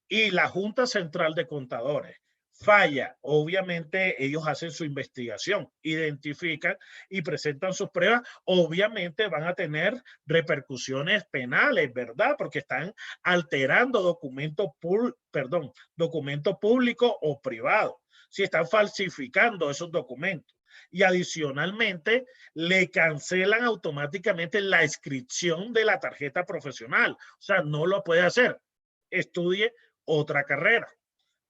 y la Junta Central de Contadores falla, obviamente ellos hacen su investigación, identifican y presentan sus pruebas, obviamente van a tener repercusiones penales, ¿verdad? Porque están alterando documento público o privado, si están falsificando esos documentos. Y adicionalmente le cancelan automáticamente la inscripción de la tarjeta profesional. O sea, no lo puede hacer. Estudie otra carrera.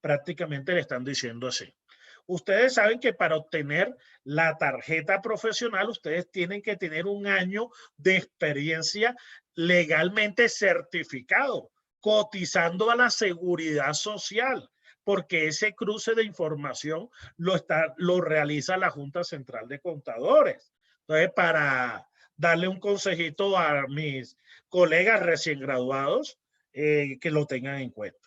Prácticamente le están diciendo así. Ustedes saben que para obtener la tarjeta profesional, ustedes tienen que tener un año de experiencia legalmente certificado, cotizando a la seguridad social, porque ese cruce de información lo realiza la Junta Central de Contadores. Entonces, para darle un consejito a mis colegas recién graduados, que lo tengan en cuenta.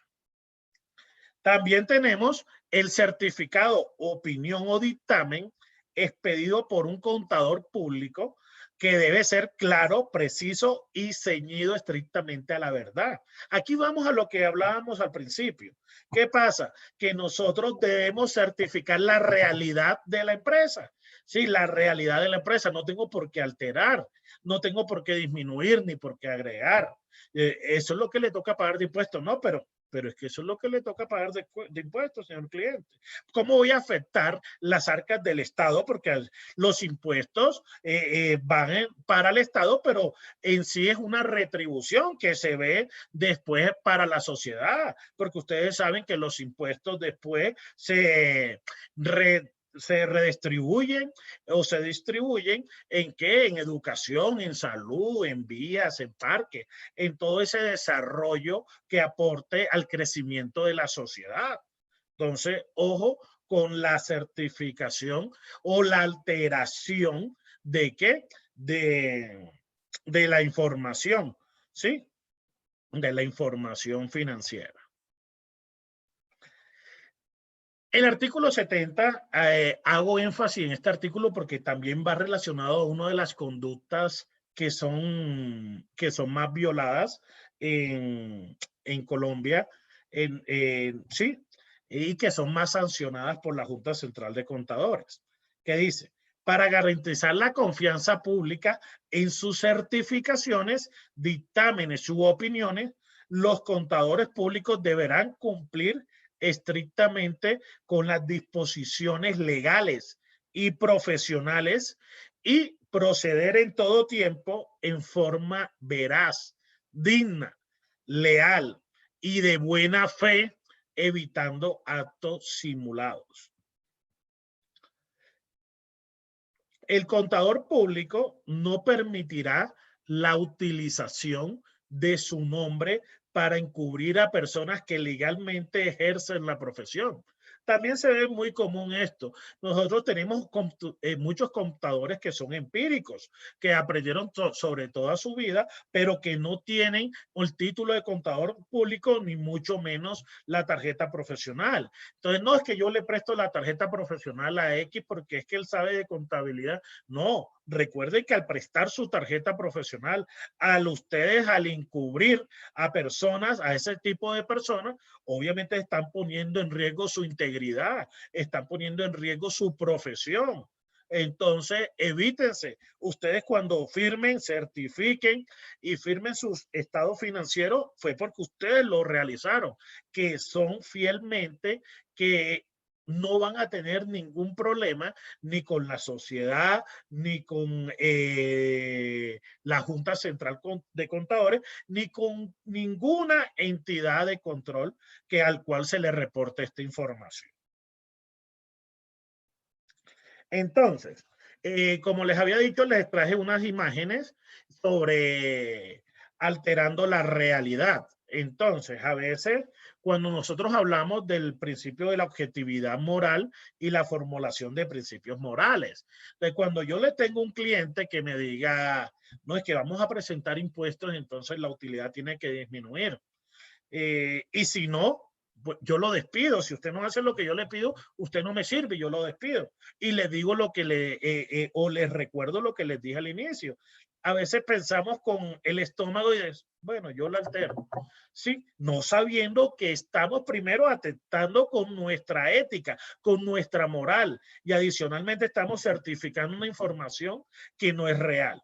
También tenemos el certificado, opinión o dictamen expedido por un contador público que debe ser claro, preciso y ceñido estrictamente a la verdad. Aquí vamos a lo que hablábamos al principio. ¿Qué pasa? Que nosotros debemos certificar la realidad de la empresa. Sí, la realidad de la empresa. No tengo por qué alterar, no tengo por qué disminuir ni por qué agregar. Eso es lo que le toca pagar de impuestos, ¿no? Pero es que eso es lo que le toca pagar de impuestos, señor cliente. ¿Cómo voy a afectar las arcas del Estado? Porque los impuestos van para el Estado, pero en sí es una retribución que se ve después para la sociedad, porque ustedes saben que los impuestos después se redistribuyen o se distribuyen en qué, en educación, en salud, en vías, en parques, en todo ese desarrollo que aporte al crecimiento de la sociedad. Entonces, ojo con la certificación o la alteración de qué, de la información, ¿sí? De la información financiera. El artículo 70, hago énfasis en este artículo porque también va relacionado a una de las conductas que son más violadas en Colombia, sí, y que son más sancionadas por la Junta Central de Contadores, que dice, para garantizar la confianza pública en sus certificaciones, dictámenes u opiniones, los contadores públicos deberán cumplir estrictamente con las disposiciones legales y profesionales y proceder en todo tiempo en forma veraz, digna, leal y de buena fe, evitando actos simulados. El contador público no permitirá la utilización de su nombre para encubrir a personas que legalmente ejercen la profesión. También se ve muy común esto. Nosotros tenemos muchos contadores que son empíricos, que aprendieron sobre toda su vida, pero que no tienen el título de contador público, ni mucho menos la tarjeta profesional. Entonces, no es que yo le presto la tarjeta profesional a X porque es que él sabe de contabilidad. No, recuerden que al prestar su tarjeta profesional, al encubrir a personas, a ese tipo de personas, obviamente están poniendo en riesgo su integridad, están poniendo en riesgo su profesión. Entonces, evítense. Ustedes cuando firmen, certifiquen y firmen sus estados financieros, fue porque ustedes lo realizaron, que son fielmente, que no van a tener ningún problema ni con la sociedad, ni con la Junta Central de Contadores, ni con ninguna entidad de control al cual se le reporte esta información. Entonces, como les había dicho, les traje unas imágenes sobre alterando la realidad. Entonces, a veces, cuando nosotros hablamos del principio de la objetividad moral y la formulación de principios morales, de cuando yo le tengo un cliente que me diga, no, es que vamos a presentar impuestos, entonces la utilidad tiene que disminuir. Y si no, pues yo lo despido. Si usted no hace lo que yo le pido, usted no me sirve, yo lo despido. Y le digo lo que o les recuerdo lo que les dije al inicio. A veces pensamos con el estómago y bueno, yo lo altero. Sí, no sabiendo que estamos primero atentando con nuestra ética, con nuestra moral, y adicionalmente estamos certificando una información que no es real.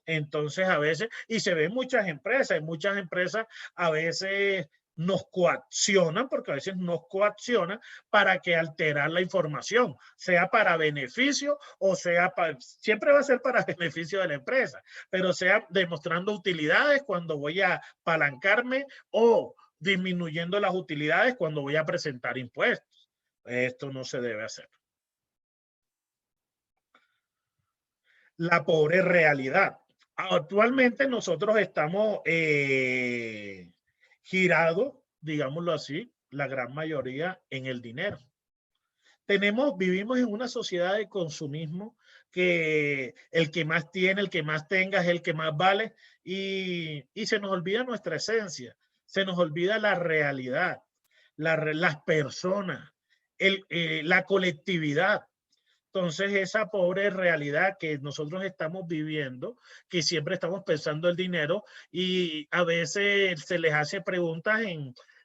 Entonces, a veces, y se ve en muchas empresas a veces nos coaccionan, porque a veces nos coaccionan para que alterar la información, sea para beneficio o sea siempre va a ser para beneficio de la empresa, pero sea demostrando utilidades cuando voy a apalancarme o disminuyendo las utilidades cuando voy a presentar impuestos. Esto no se debe hacer. La pobre realidad. Actualmente nosotros estamos girados, digámoslo así, la gran mayoría en el dinero. Vivimos en una sociedad de consumismo que el que más tiene, el que más tenga es el que más vale y se nos olvida nuestra esencia, se nos olvida la realidad, las personas, la colectividad. Entonces, esa pobre realidad que nosotros estamos viviendo, que siempre estamos pensando el dinero y a veces se les hace preguntas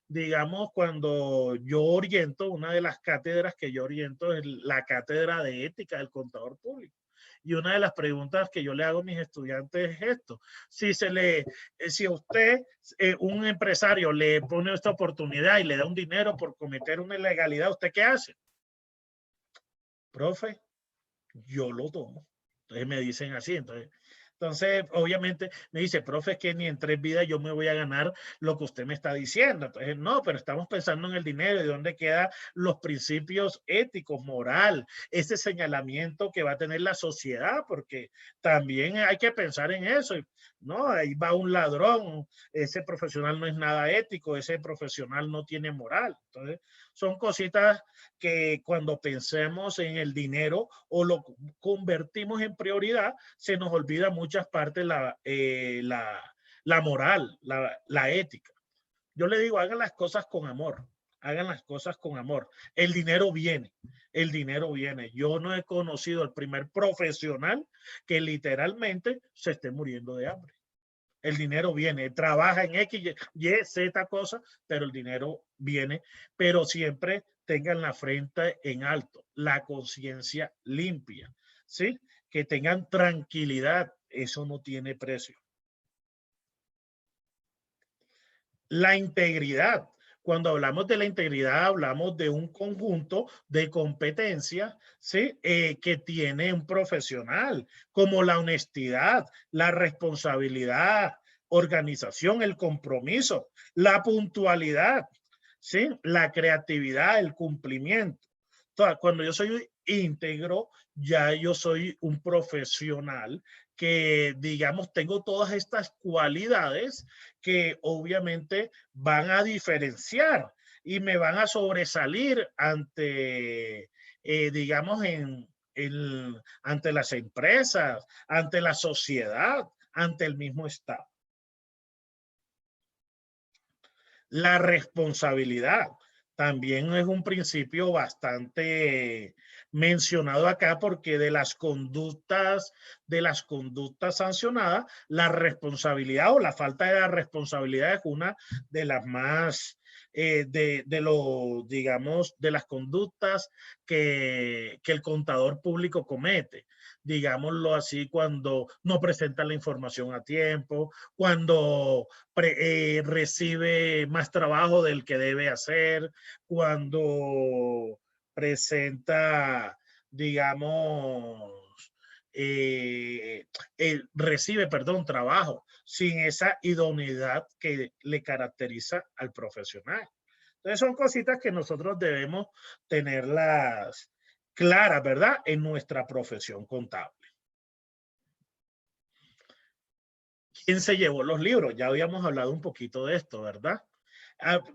digamos, cuando yo oriento, una de las cátedras que yo oriento es la cátedra de ética del contador público. Y una de las preguntas que yo le hago a mis estudiantes es esto. Si a usted, un empresario, le pone esta oportunidad y le da un dinero por cometer una ilegalidad, ¿usted qué hace? Profe, yo lo tomo. Entonces me dicen así, entonces, obviamente me dice, profe, es que ni en 3 vidas yo me voy a ganar lo que usted me está diciendo. Entonces, no, pero estamos pensando en el dinero y de dónde quedan los principios éticos, moral, ese señalamiento que va a tener la sociedad, porque también hay que pensar en eso. No, ahí va un ladrón, ese profesional no es nada ético, ese profesional no tiene moral. Entonces, son cositas que cuando pensemos en el dinero o lo convertimos en prioridad, se nos olvida muchas partes la moral, la ética. Yo le digo, hagan las cosas con amor, hagan las cosas con amor. El dinero viene, el dinero viene. Yo no he conocido el primer profesional que literalmente se esté muriendo de hambre. El dinero viene, trabaja en X, Y, Z cosas, pero el dinero viene, pero siempre tengan la frente en alto, la conciencia limpia, ¿sí? Que tengan tranquilidad, eso no tiene precio. La integridad. Cuando hablamos de la integridad, hablamos de un conjunto de competencias, ¿sí? Que tiene un profesional, como la honestidad, la responsabilidad, organización, el compromiso, la puntualidad, ¿sí? La creatividad, el cumplimiento. Entonces, cuando yo soy íntegro, ya yo soy un profesional que, digamos, tengo todas estas cualidades que obviamente van a diferenciar y me van a sobresalir ante, digamos, ante las empresas, ante la sociedad, ante el mismo Estado. La responsabilidad también es un principio bastante mencionado acá porque de las conductas sancionadas, la responsabilidad o la falta de la responsabilidad es una de las más digamos, de las conductas que el contador público comete. Digámoslo así, cuando no presenta la información a tiempo, cuando recibe más trabajo del que debe hacer, cuando presenta, digamos, recibe, perdón, trabajo sin esa idoneidad que le caracteriza al profesional. Entonces son cositas que nosotros debemos tenerlas claras, ¿verdad? En nuestra profesión contable. ¿Quién se llevó los libros? Ya habíamos hablado un poquito de esto, ¿verdad?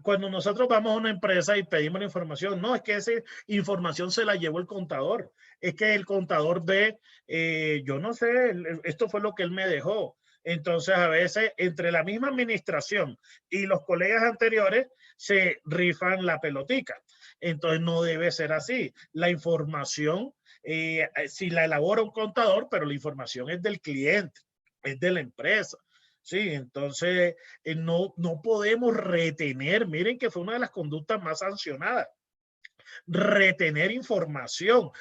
Cuando nosotros vamos a una empresa y pedimos la información, no, es que esa información se la llevó el contador. Es que el contador ve, yo no sé, esto fue lo que él me dejó. Entonces, a veces, entre la misma administración y los colegas anteriores, se rifan la pelotica. Entonces, no debe ser así. La información, si la elabora un contador, pero la información es del cliente, es de la empresa. Sí, entonces no podemos retener, miren que fue una de las conductas más sancionadas, retener información.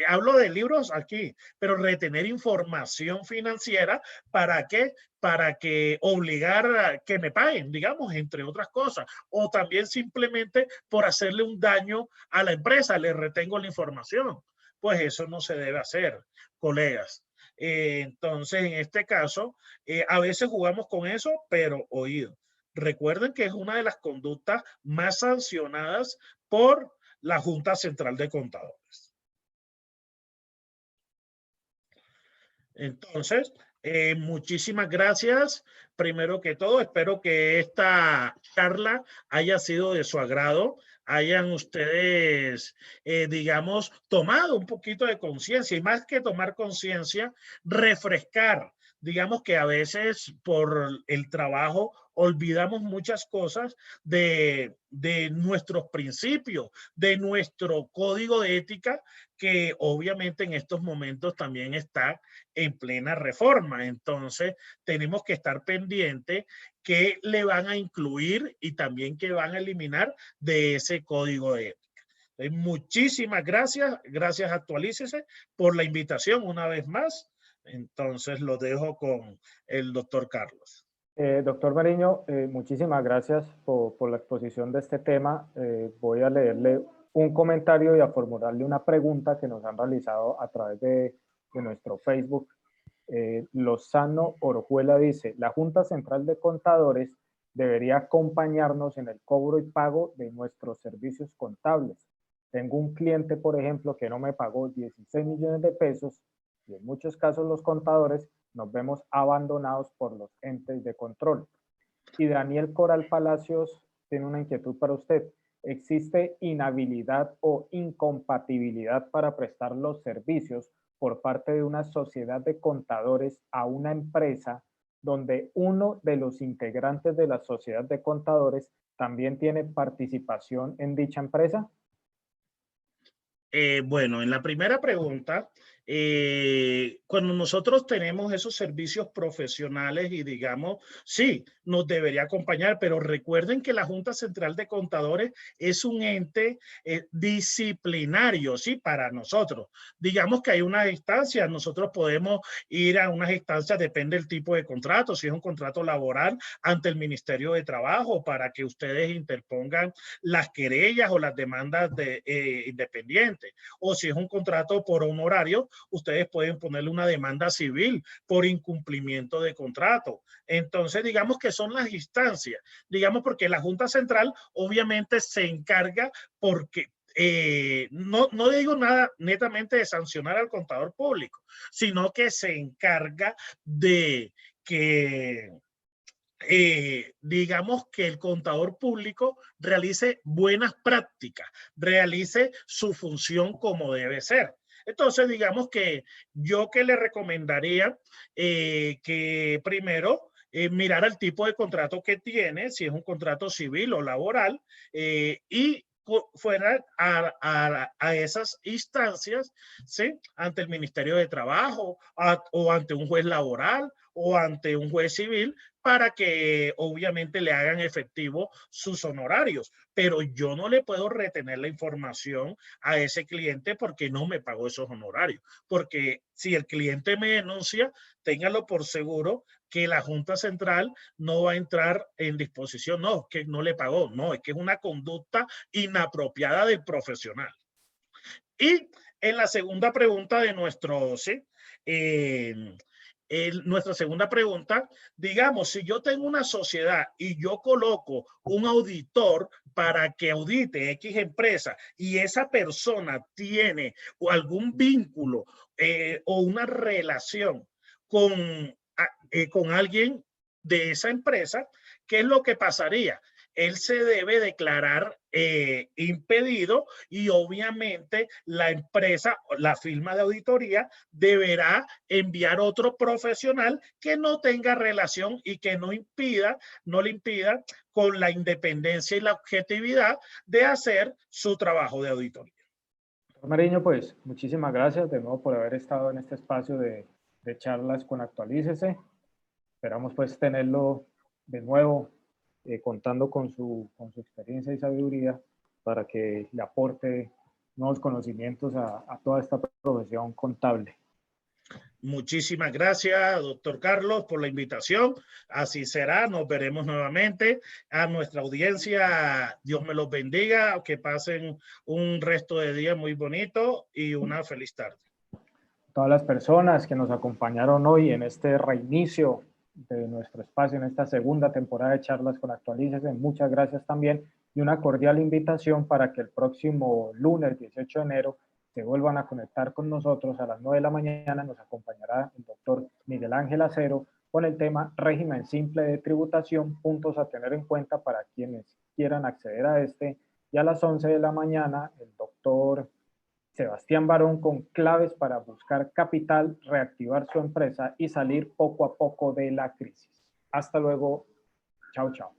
Hablo de libros aquí, pero retener información financiera, ¿para qué? Para que obligar a que me paguen, digamos, entre otras cosas, o también simplemente por hacerle un daño a la empresa, le retengo la información. Pues eso no se debe hacer, colegas. Entonces, en este caso, a veces jugamos con eso, pero oído. Recuerden que es una de las conductas más sancionadas por la Junta Central de Contadores. Entonces, muchísimas gracias. Primero que todo, espero que esta charla haya sido de su agrado, hayan ustedes, digamos, tomado un poquito de conciencia, y más que tomar conciencia, refrescar. Digamos que a veces por el trabajo olvidamos muchas cosas de nuestros principios, de nuestro código de ética, que obviamente en estos momentos también está en plena reforma. Entonces, tenemos que estar pendientes qué le van a incluir y también qué van a eliminar de ese código de ética. Muchísimas gracias. Gracias, Actualícese, por la invitación una vez más. Entonces, lo dejo con el doctor Carlos. Doctor Mariño, muchísimas gracias por la exposición de este tema. Voy a leerle un comentario y a formularle una pregunta que nos han realizado a través de nuestro Facebook. Lozano Orojuela dice: la Junta Central de Contadores debería acompañarnos en el cobro y pago de nuestros servicios contables. Tengo un cliente, por ejemplo, que no me pagó 16 millones de pesos y en muchos casos los contadores nos vemos abandonados por los entes de control. Y Daniel Coral Palacios tiene una inquietud para usted. ¿Existe inhabilidad o incompatibilidad para prestar los servicios por parte de una sociedad de contadores a una empresa donde uno de los integrantes de la sociedad de contadores también tiene participación en dicha empresa? Bueno, en la primera pregunta, cuando nosotros tenemos esos servicios profesionales y digamos, sí, nos debería acompañar, pero recuerden que la Junta Central de Contadores es un ente disciplinario, sí, para nosotros. Digamos que hay unas instancias, nosotros podemos ir a unas instancias, depende del tipo de contrato, si es un contrato laboral, ante el Ministerio de Trabajo, para que ustedes interpongan las querellas o las demandas independientes. O si es un contrato por honorario, ustedes pueden ponerle una demanda civil por incumplimiento de contrato. Entonces, digamos que son las instancias, digamos, porque la Junta Central obviamente se encarga, porque no digo nada netamente de sancionar al contador público, sino que se encarga de que digamos que el contador público realice buenas prácticas, realice su función como debe ser. Entonces, digamos que yo que le recomendaría que primero mirara el tipo de contrato que tiene, si es un contrato civil o laboral, y fuera a esas instancias, ¿sí? Ante el Ministerio de Trabajo o ante un juez laboral o ante un juez civil, para que obviamente le hagan efectivo sus honorarios. Pero yo no le puedo retener la información a ese cliente porque no me pagó esos honorarios. Porque si el cliente me denuncia, téngalo por seguro que la Junta Central no va a entrar en disposición, no, que no le pagó, no, es que es una conducta inapropiada del profesional. Y en la segunda pregunta de nuestra segunda pregunta, digamos, si yo tengo una sociedad y yo coloco un auditor para que audite X empresa y esa persona tiene algún vínculo o una relación con alguien de esa empresa, ¿qué es lo que pasaría? Él se debe declarar impedido y obviamente la empresa, la firma de auditoría deberá enviar otro profesional que no tenga relación y que no le impida con la independencia y la objetividad de hacer su trabajo de auditoría. Doctor Mariño, pues muchísimas gracias de nuevo por haber estado en este espacio de charlas con Actualícese. Esperamos pues tenerlo de nuevo, contando con su experiencia y sabiduría para que le aporte nuevos conocimientos a toda esta profesión contable. Muchísimas gracias, doctor Carlos, por la invitación. Así será, nos veremos nuevamente. A nuestra audiencia, Dios me los bendiga, que pasen un resto de día muy bonito y una feliz tarde. Todas las personas que nos acompañaron hoy en este reinicio de nuestro espacio, en esta segunda temporada de Charlas con Actualícese, muchas gracias también y una cordial invitación para que el próximo lunes 18 de enero se vuelvan a conectar con nosotros a las 9 de la mañana. Nos acompañará el doctor Miguel Ángel Acero con el tema régimen simple de tributación, puntos a tener en cuenta para quienes quieran acceder a este. Y a las 11 de la mañana el doctor Sebastián Barón con claves para buscar capital, reactivar su empresa y salir poco a poco de la crisis. Hasta luego. Chao, chao.